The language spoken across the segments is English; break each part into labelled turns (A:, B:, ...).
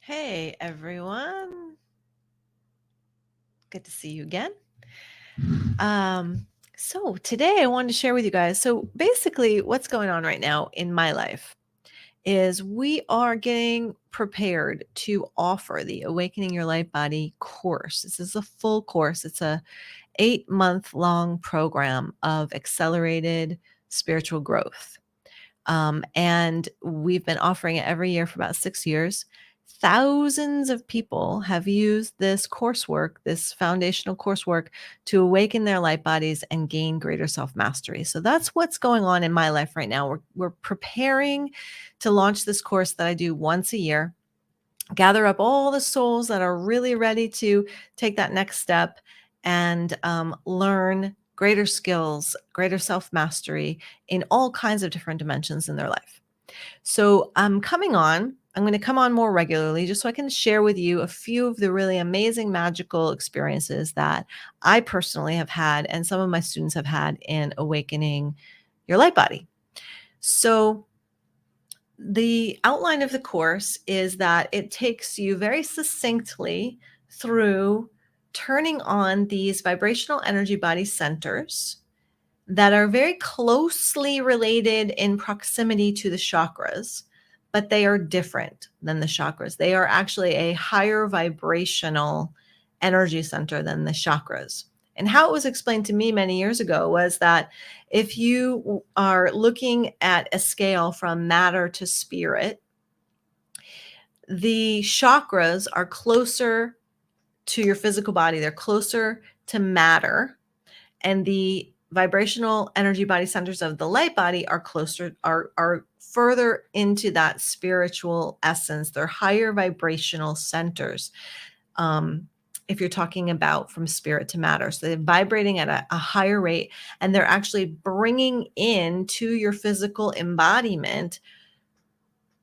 A: Hey everyone, good to see you again. So today I wanted to share with you guys. So basically, what's going on right now in my life is we are getting prepared to offer the Awakening Your Light Body course. This is a full course. It's a 8-month long program of accelerated spiritual growth. And we've been offering it every year for about 6 years. Thousands of people have used this coursework, this foundational coursework, to awaken their light bodies and gain greater self-mastery. So that's what's going on in my life right now. We're preparing to launch this course that I do once a year, gather up all the souls that are really ready to take that next step and learn greater skills, greater self-mastery in all kinds of different dimensions in their life. So I'm going to come on more regularly just so I can share with you a few of the really amazing magical experiences that I personally have had and some of my students have had in awakening your light body. So the outline of the course is that it takes you very succinctly through turning on these vibrational energy body centers that are very closely related in proximity to the chakras, but they are different than the chakras. They are actually a higher vibrational energy center than the chakras. And how it was explained to me many years ago was that if you are looking at a scale from matter to spirit, the chakras are closer to your physical body. They're closer to matter. And the vibrational energy body centers of the light body are further into that spiritual essence. They're higher vibrational centers. If you're talking about from spirit to matter. So they're vibrating at a higher rate, and they're actually bringing into your physical embodiment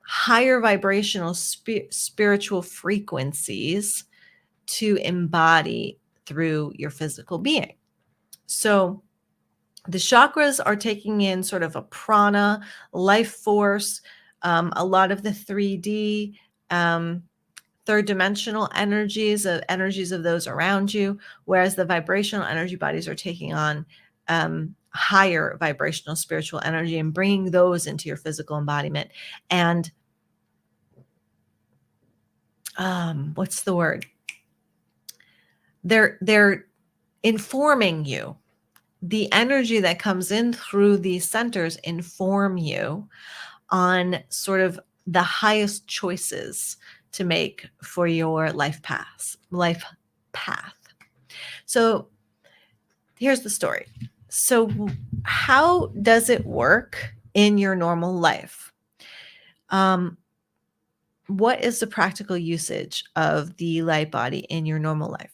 A: higher vibrational spiritual frequencies to embody through your physical being. So the chakras are taking in sort of a prana, life force, a lot of the 3D, third dimensional energies of those around you, whereas the vibrational energy bodies are taking on higher vibrational spiritual energy and bringing those into your physical embodiment. And what's the word? They're informing you. The energy that comes in through these centers inform you on sort of the highest choices to make for your life path. So here's the story. So how does it work in your normal life? What is the practical usage of the light body in your normal life?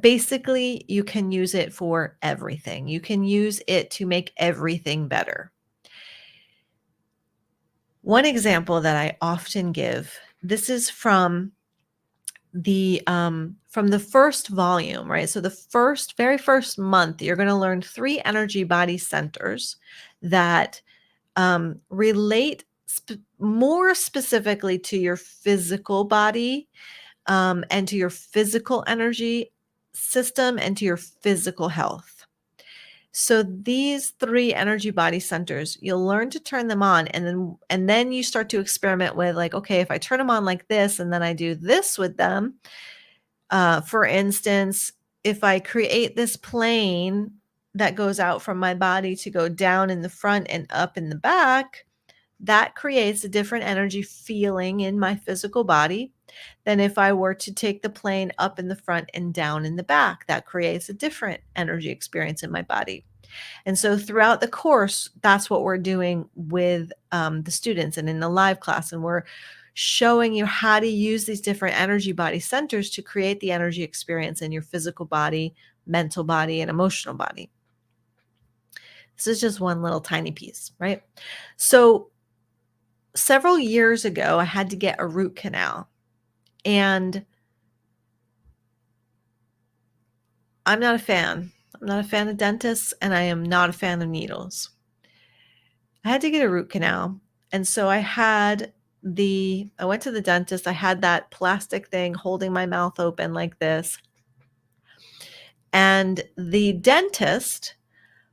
A: Basically, you can use it for everything. You can use it to make everything better. One example that I often give, this is from the first volume, right? So the very first month, you're going to learn 3 energy body centers that relate more specifically to your physical body and to your physical energy system and to your physical health. So these 3 energy body centers, you'll learn to turn them on, and then you start to experiment with, like, okay, if I turn them on like this and then I do this with them, for instance, if I create this plane that goes out from my body to go down in the front and up in the back, that creates a different energy feeling in my physical body than if I were to take the plane up in the front and down in the back. That creates a different energy experience in my body. And so throughout the course, that's what we're doing with the students and in the live class. And we're showing you how to use these different energy body centers to create the energy experience in your physical body, mental body, and emotional body. This is just one little tiny piece, right? So several years ago, I had to get a root canal. And I'm not a fan. I'm not a fan of dentists, and I am not a fan of needles. I had to get a root canal. And so I had I went to the dentist. I had that plastic thing holding my mouth open like this. And the dentist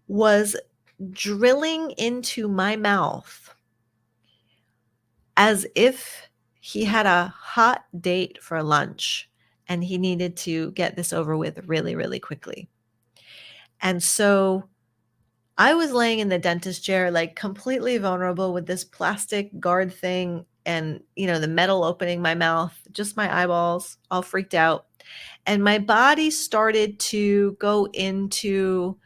A: was drilling into my mouth as if he had a hot date for lunch and he needed to get this over with really, really quickly. And so I was laying in the dentist chair, like completely vulnerable with this plastic guard thing and, the metal opening my mouth, just my eyeballs, all freaked out. And my body started to go into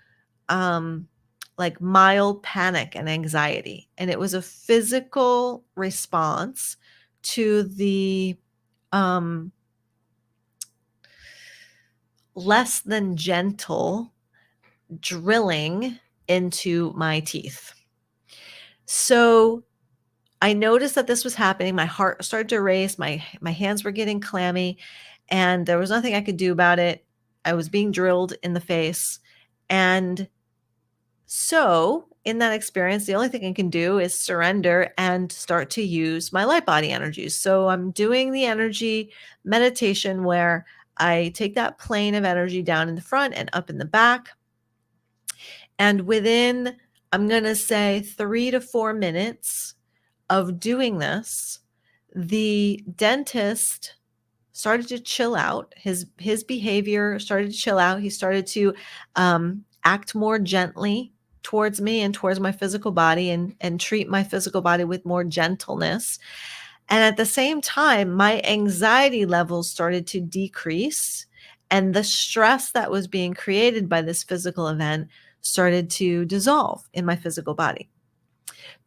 A: um, like mild panic and anxiety. And it was a physical response to the um, less than gentle drilling into my teeth. So I noticed that this was happening. My heart started to race. My hands were getting clammy, and there was nothing I could do about it. I was being drilled in the face. And so in that experience, the only thing I can do is surrender and start to use my light body energies. So I'm doing the energy meditation where I take that plane of energy down in the front and up in the back. And within, I'm going to say 3 to 4 minutes of doing this, the dentist started to chill out. His behavior started to chill out. He started to act more gently towards me and towards my physical body, and treat my physical body with more gentleness. And at the same time, my anxiety levels started to decrease, and the stress that was being created by this physical event started to dissolve in my physical body.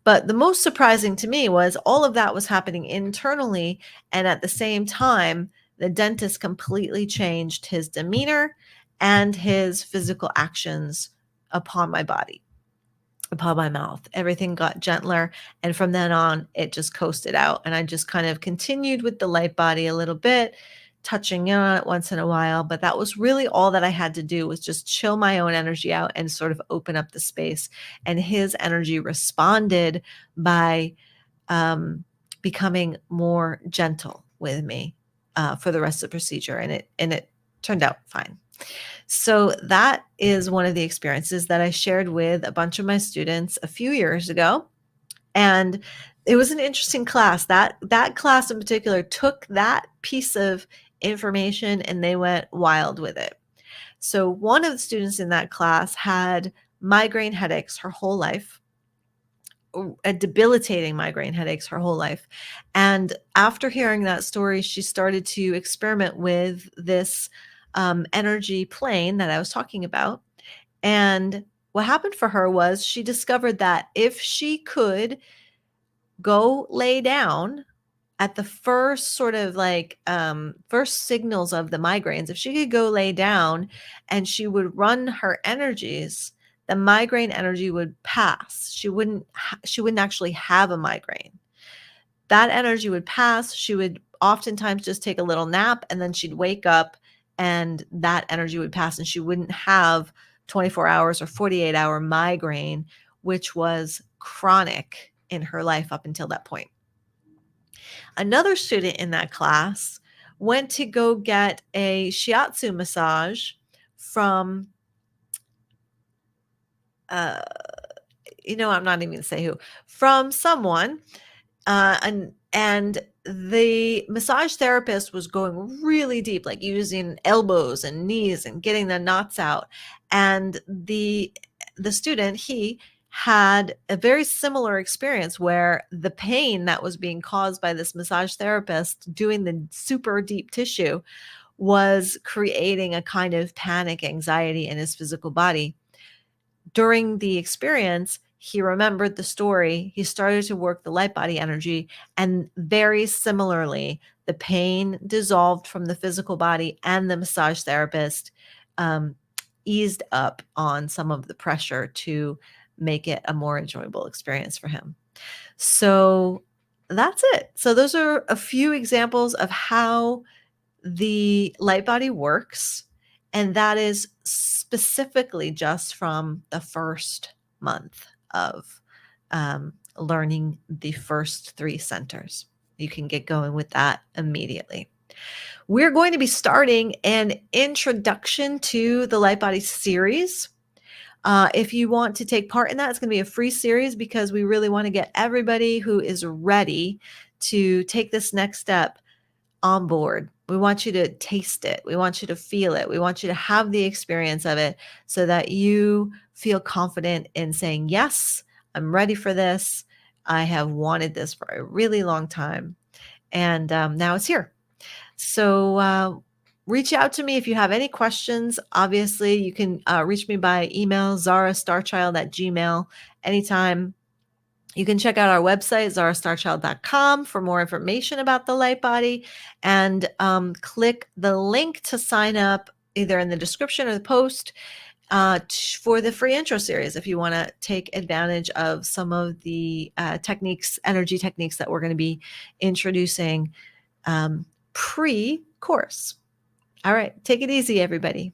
A: But the most surprising to me was all of that was happening internally. And at the same time, the dentist completely changed his demeanor and his physical actions upon my body, upon my mouth. Everything got gentler. And from then on, it just coasted out. And I just kind of continued with the light body a little bit, touching in on it once in a while. But that was really all that I had to do, was just chill my own energy out and sort of open up the space. And his energy responded by becoming more gentle with me for the rest of the procedure. And it turned out fine. So that is one of the experiences that I shared with a bunch of my students a few years ago. And it was an interesting class. That class in particular took that piece of information and they went wild with it. So one of the students in that class had migraine headaches her whole life, a debilitating migraine headaches her whole life. And after hearing that story, she started to experiment with this energy plane that I was talking about. And what happened for her was she discovered that if she could go lay down at the first sort of like first signals of the migraines, if she could go lay down and she would run her energies, the migraine energy would pass. She wouldn't actually have a migraine. That energy would pass. She would oftentimes just take a little nap and then she'd wake up and that energy would pass and she wouldn't have 24 hours or 48-hour migraine, which was chronic in her life up until that point. Another student in that class went to go get a shiatsu massage from, I'm not even going to say who, from someone. And the massage therapist was going really deep, like using elbows and knees and getting the knots out. And the student, he had a very similar experience where the pain that was being caused by this massage therapist doing the super deep tissue was creating a kind of panic, anxiety in his physical body. During the experience, he remembered the story. He started to work the light body energy, and very similarly, the pain dissolved from the physical body, and the massage therapist eased up on some of the pressure to make it a more enjoyable experience for him. So that's it. So those are a few examples of how the light body works. And that is specifically just from the first month of learning the first 3 centers. you can get going with that immediately. We're going to be starting an introduction to the Light Body series. If you want to take part in that, it's going to be a free series because we really want to get everybody who is ready to take this next step on board. We want you to taste it. We want you to feel it. We want you to have the experience of it so that you feel confident in saying, yes, I'm ready for this. I have wanted this for a really long time. And now it's here. So reach out to me if you have any questions. Obviously, you can reach me by email, zarastarchild@gmail.com, anytime. You can check out our website, zarastarchild.com, for more information about the Light Body, and click the link to sign up either in the description or the post for the free intro series if you want to take advantage of some of the energy techniques that we're going to be introducing pre-course. All right, take it easy, everybody.